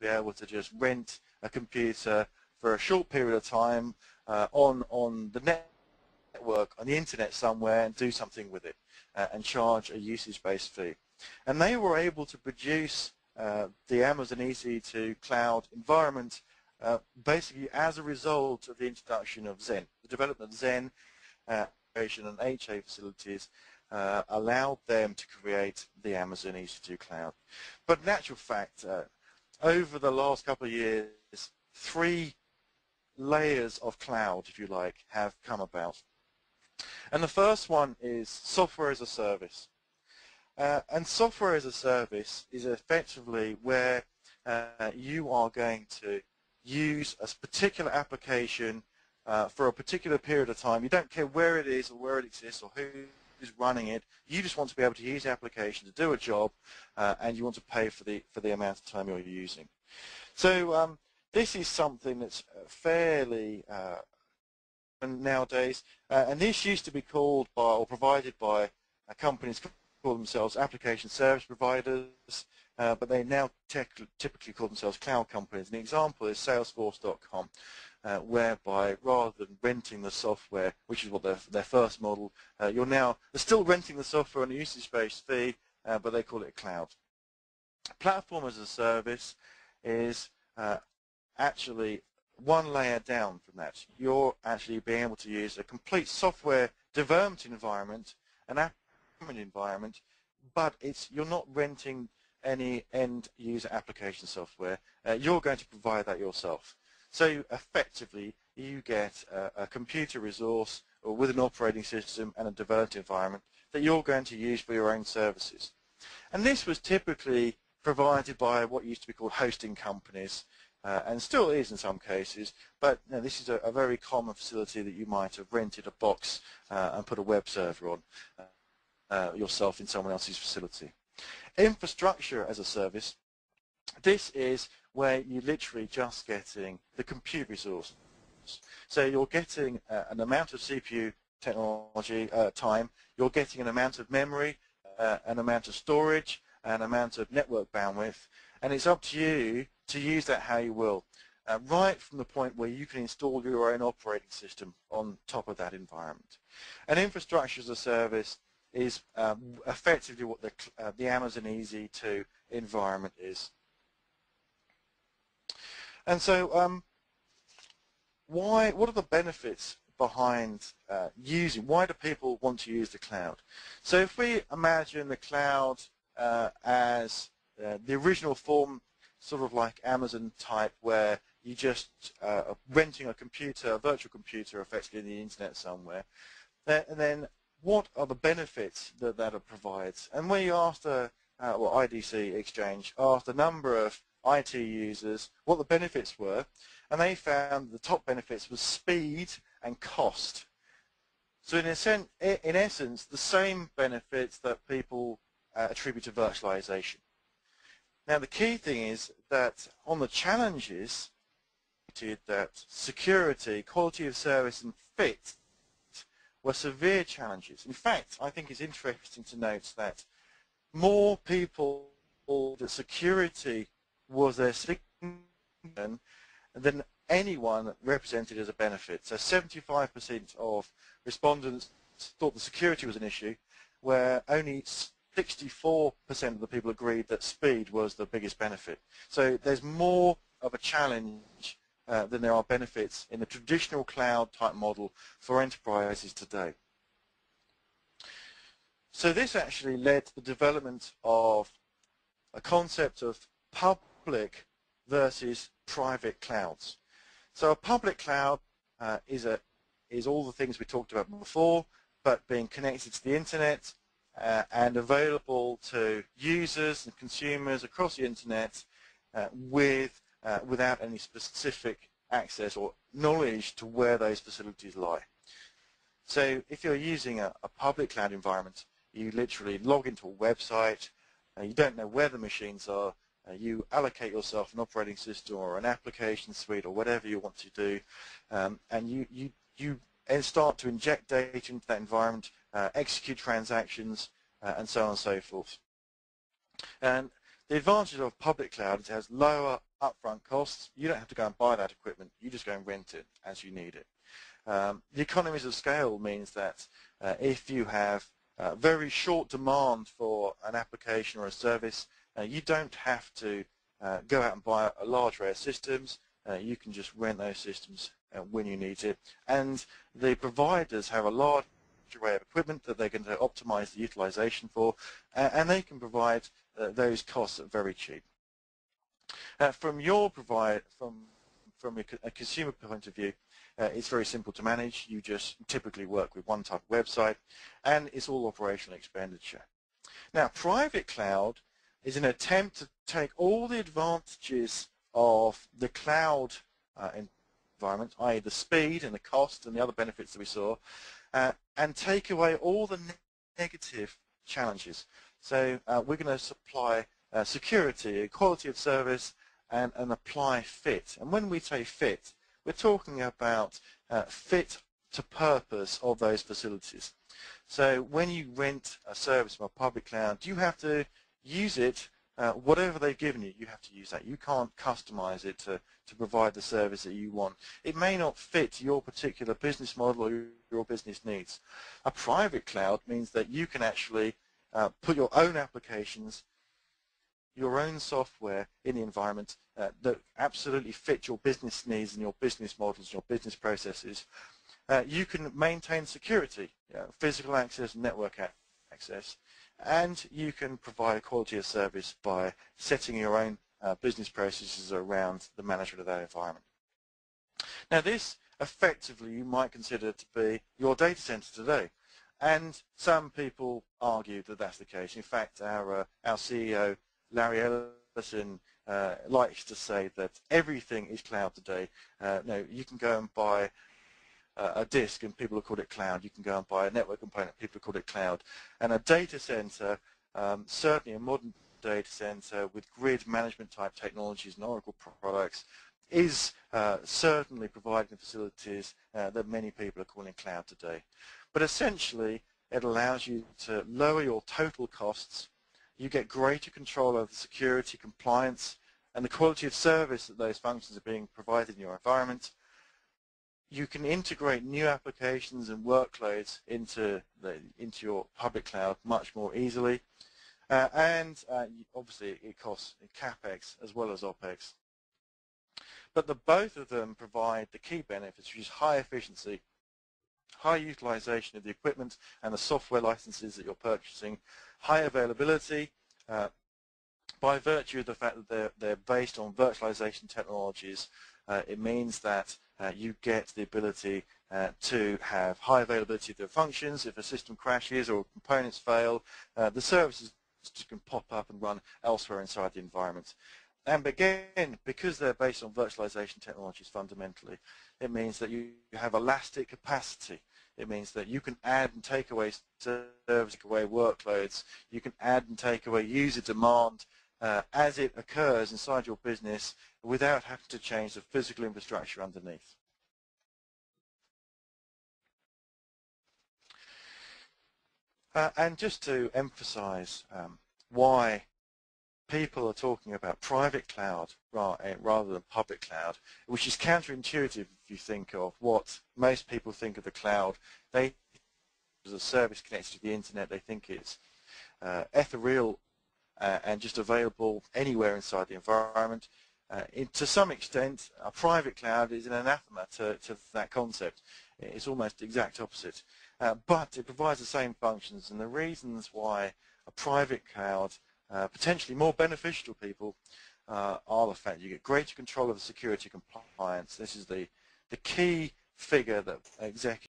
be able to just rent a computer for a short period of time on the network, on the internet somewhere, and do something with it and charge a usage-based fee. And they were able to produce the Amazon EC2 cloud environment basically as a result of the introduction of Zen. The development of Zen and HA facilities allowed them to create the Amazon EC2 cloud. But in actual fact, over the last couple of years, 3 layers of cloud, if you like, have come about. And the first one is software as a service. And software as a service is effectively where you are going to use a particular application for a particular period of time. You don't care where it is or where it exists or who is running it. You just want to be able to use the application to do a job, and you want to pay for the amount of time you're using. So this is something that's fairly nowadays, and this used to be called by or provided by companies call themselves application service providers, but they now typically call themselves cloud companies. An example is Salesforce.com, whereby rather than renting the software, which is what their first model, they're still renting the software on a usage-based fee, but they call it cloud. Platform as a service is actually one layer down from that. You're actually being able to use a complete software development environment, an app environment, but you're not renting any end-user application software. You're going to provide that yourself. So effectively, you get a computer resource or with an operating system and a developed environment that you're going to use for your own services. And this was typically provided by what used to be called hosting companies, and still is in some cases, but this is a very common facility that you might have rented a box and put a web server on yourself in someone else's facility. Infrastructure as a service, this is where you're literally just getting the compute resource. So you're getting an amount of CPU technology time, you're getting an amount of memory, an amount of storage, an amount of network bandwidth, and it's up to you to use that how you will, right from the point where you can install your own operating system on top of that environment. And infrastructure as a service is effectively what the Amazon EC2 environment is. And so what are the benefits behind why do people want to use the cloud? So if we imagine the cloud as the original form, sort of like Amazon type, where you just renting a computer, a virtual computer effectively in the internet somewhere, and then what are the benefits that it provides? And we asked IDC Exchange asked a number of IT users what the benefits were, and they found the top benefits was speed and cost. So in essence, the same benefits that people attribute to virtualization. Now the key thing is that on the challenges, that security, quality of service, and fit were severe challenges. In fact, I think it's interesting to note that more people that security was their significant than anyone represented as a benefit. So 75% of respondents thought the security was an issue, where only 64% of the people agreed that speed was the biggest benefit. So there's more of a challenge than there are benefits in the traditional cloud type model for enterprises today. So this actually led to the development of a concept of public versus private clouds. So a public cloud is all the things we talked about before, but being connected to the internet and available to users and consumers across the internet without any specific access or knowledge to where those facilities lie. So if you're using a public cloud environment, you literally log into a website, you don't know where the machines are, you allocate yourself an operating system or an application suite or whatever you want to do, and you start to inject data into that environment, execute transactions, and so on and so forth. And The advantage of public cloud is it has lower upfront costs. You don't have to go and buy that equipment. You just go and rent it as you need it. The economies of scale means that if you have very short demand for an application or a service, you don't have to go out and buy a large array of systems. You can just rent those systems when you need it. And the providers have a large array of equipment that they're going to optimize the utilization for, and they can provide those costs at very cheap. From a consumer point of view, it's very simple to manage. You just typically work with one type of website, and it's all operational expenditure. Now, private cloud is an attempt to take all the advantages of the cloud environment, i.e. the speed and the cost and the other benefits that we saw, and take away all the negative challenges. So we're going to supply security, quality of service, and apply fit. And when we say fit, we're talking about fit to purpose of those facilities. So when you rent a service from a public cloud, you have to use it, whatever they've given you, you have to use that. You can't customize it to provide the service that you want. It may not fit your particular business model or your business needs. A private cloud means that you can actually put your own applications, your own software in the environment that absolutely fit your business needs and your business models, your business processes. You can maintain security, physical access, network access, and you can provide a quality of service by setting your own business processes around the management of that environment. Now this effectively you might consider to be your data center today, and some people argue that that's the case. In fact, our CEO Larry Ellison likes to say that everything is cloud today. No, you can go and buy a disk and people will call it cloud. You can go and buy a network component, people will call it cloud. And a data center, certainly a modern data center with grid management type technologies and Oracle products, is certainly providing the facilities that many people are calling cloud today. But essentially, it allows you to lower your total costs. You get greater control over the security, compliance, and the quality of service that those functions are being provided in your environment. You can integrate new applications and workloads into your public cloud much more easily. And obviously it costs CapEx as well as OpEx. But both of them provide the key benefits, which is high efficiency, high utilization of the equipment and the software licenses that you're purchasing, high availability, by virtue of the fact that they're based on virtualization technologies. It means that you get the ability to have high availability of the functions. If a system crashes or components fail, the services can pop up and run elsewhere inside the environment. And again, because they're based on virtualization technologies fundamentally, it means that you have elastic capacity. It means that you can add and take away service, take away workloads. You can add and take away user demand as it occurs inside your business without having to change the physical infrastructure underneath. And just to emphasize why people are talking about private cloud rather than public cloud, which is counterintuitive if you think of what most people think of the cloud. They, as a service connected to the internet, they think it's ethereal and just available anywhere inside the environment. To some extent, a private cloud is an anathema to that concept. It's almost the exact opposite. But it provides the same functions, and the reasons why a private cloud potentially more beneficial to people are the fact you get greater control of the security compliance. This is the key figure that executives